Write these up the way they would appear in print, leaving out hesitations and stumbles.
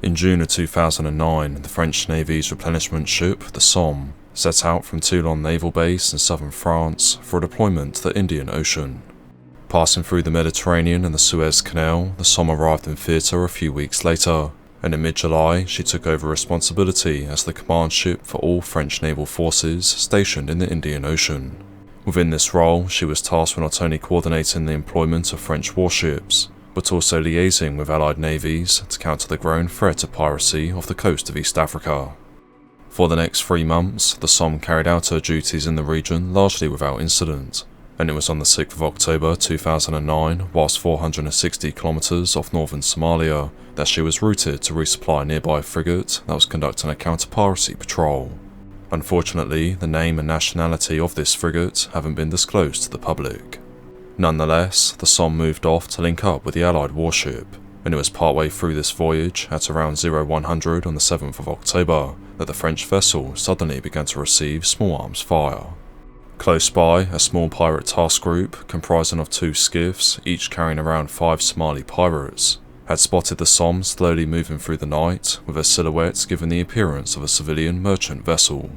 In June of 2009, the French Navy's replenishment ship, the Somme, set out from Toulon Naval Base in southern France for a deployment to the Indian Ocean. Passing through the Mediterranean and the Suez Canal, the Somme arrived in theatre a few weeks later, and in mid-July she took over responsibility as the command ship for all French naval forces stationed in the Indian Ocean. Within this role, she was tasked with not only coordinating the employment of French warships, but also liaising with Allied navies to counter the growing threat of piracy off the coast of East Africa. For the next 3 months, the Somme carried out her duties in the region largely without incident, and it was on the 6th of October 2009, whilst 460 kilometres off northern Somalia, that she was routed to resupply a nearby frigate that was conducting a counter-piracy patrol. Unfortunately, the name and nationality of this frigate haven't been disclosed to the public. Nonetheless, the Somme moved off to link up with the Allied warship, and it was partway through this voyage, at around 0100 on the 7th of October, that the French vessel suddenly began to receive small arms fire. Close by, a small pirate task group, comprising of 2 skiffs, each carrying around 5 Somali pirates, had spotted the Somme slowly moving through the night, with her silhouette giving the appearance of a civilian merchant vessel.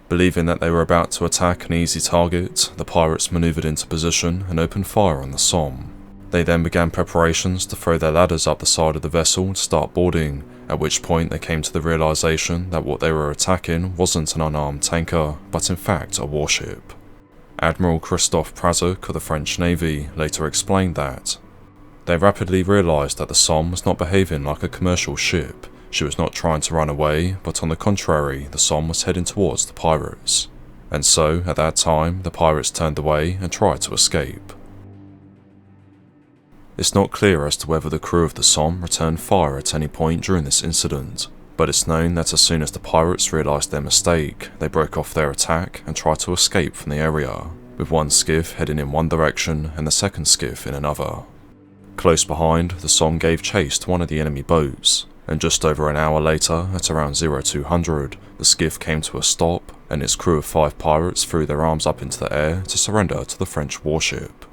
Believing that they were about to attack an easy target, the pirates manoeuvred into position and opened fire on the Somme. They then began preparations to throw their ladders up the side of the vessel to start boarding, at which point they came to the realisation that what they were attacking wasn't an unarmed tanker, but in fact a warship. Admiral Christophe Prazuk of the French Navy later explained that they rapidly realised that the Somme was not behaving like a commercial ship. She was not trying to run away, but on the contrary, the Somme was heading towards the pirates. And so, at that time, the pirates turned away and tried to escape. It's not clear as to whether the crew of the Somme returned fire at any point during this incident, but it's known that as soon as the pirates realised their mistake, they broke off their attack and tried to escape from the area, with one skiff heading in one direction and the second skiff in another. Close behind, the Somme gave chase to one of the enemy boats, and just over an hour later, at around 0200, the skiff came to a stop, and its crew of 5 pirates threw their arms up into the air to surrender to the French warship.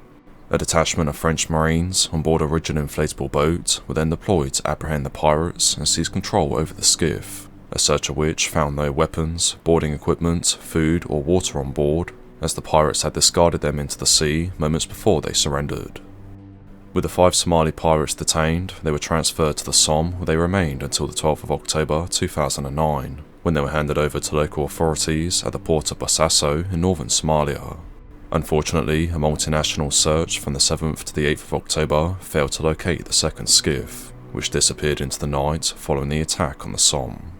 A detachment of French Marines on board a rigid inflatable boat were then deployed to apprehend the pirates and seize control over the skiff, a search of which found no weapons, boarding equipment, food or water on board, as the pirates had discarded them into the sea moments before they surrendered. With the 5 Somali pirates detained, they were transferred to the Somme, where they remained until the 12th of October 2009, when they were handed over to local authorities at the port of Bosaso in northern Somalia. Unfortunately, a multinational search from the 7th to the 8th of October failed to locate the second skiff, which disappeared into the night following the attack on the Somme.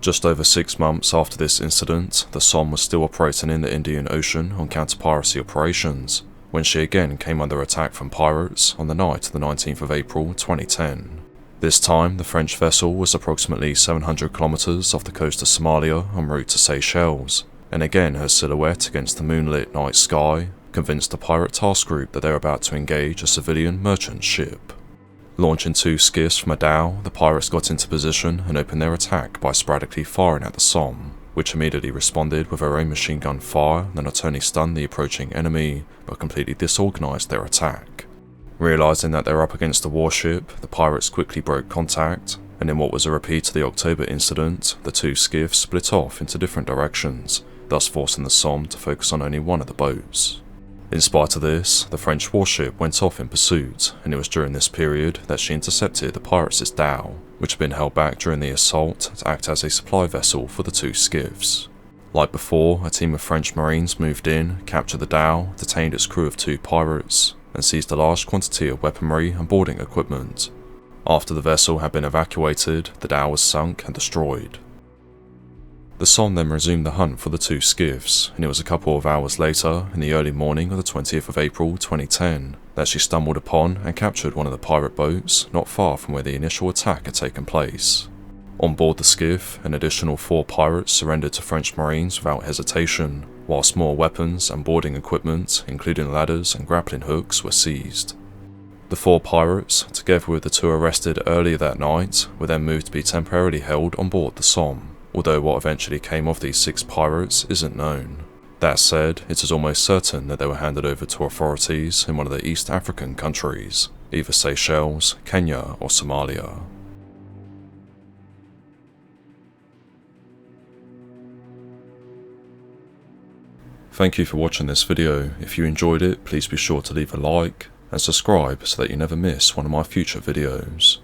Just over 6 months after this incident, the Somme was still operating in the Indian Ocean on counter-piracy operations, when she again came under attack from pirates on the night of the 19th of April 2010. This time, the French vessel was approximately 700 kilometres off the coast of Somalia en route to Seychelles, and again her silhouette against the moonlit night sky convinced the pirate task group that they were about to engage a civilian merchant ship. Launching 2 skiffs from a dhow, the pirates got into position and opened their attack by sporadically firing at the Somme, which immediately responded with her own machine gun fire that not only stunned the approaching enemy, but completely disorganised their attack. Realising that they were up against a warship, the pirates quickly broke contact, and in what was a repeat of the October incident, the 2 skiffs split off into different directions, thus forcing the Somme to focus on only one of the boats. In spite of this, the French warship went off in pursuit, and it was during this period that she intercepted the pirates' dhow, which had been held back during the assault to act as a supply vessel for the 2 skiffs. Like before, a team of French Marines moved in, captured the dhow, detained its crew of 2 pirates, and seized a large quantity of weaponry and boarding equipment. After the vessel had been evacuated, the dhow was sunk and destroyed. The Somme then resumed the hunt for the 2 skiffs, and it was a couple of hours later, in the early morning of the 20th of April 2010, that she stumbled upon and captured one of the pirate boats not far from where the initial attack had taken place. On board the skiff, an additional 4 pirates surrendered to French Marines without hesitation, whilst more weapons and boarding equipment, including ladders and grappling hooks, were seized. The 4 pirates, together with the 2 arrested earlier that night, were then moved to be temporarily held on board the Somme, although what eventually came of these 6 pirates isn't known. That said, it is almost certain that they were handed over to authorities in one of the East African countries, either Seychelles, Kenya or Somalia. Thank you for watching this video. If you enjoyed it, please be sure to leave a like and subscribe so that you never miss one of my future videos.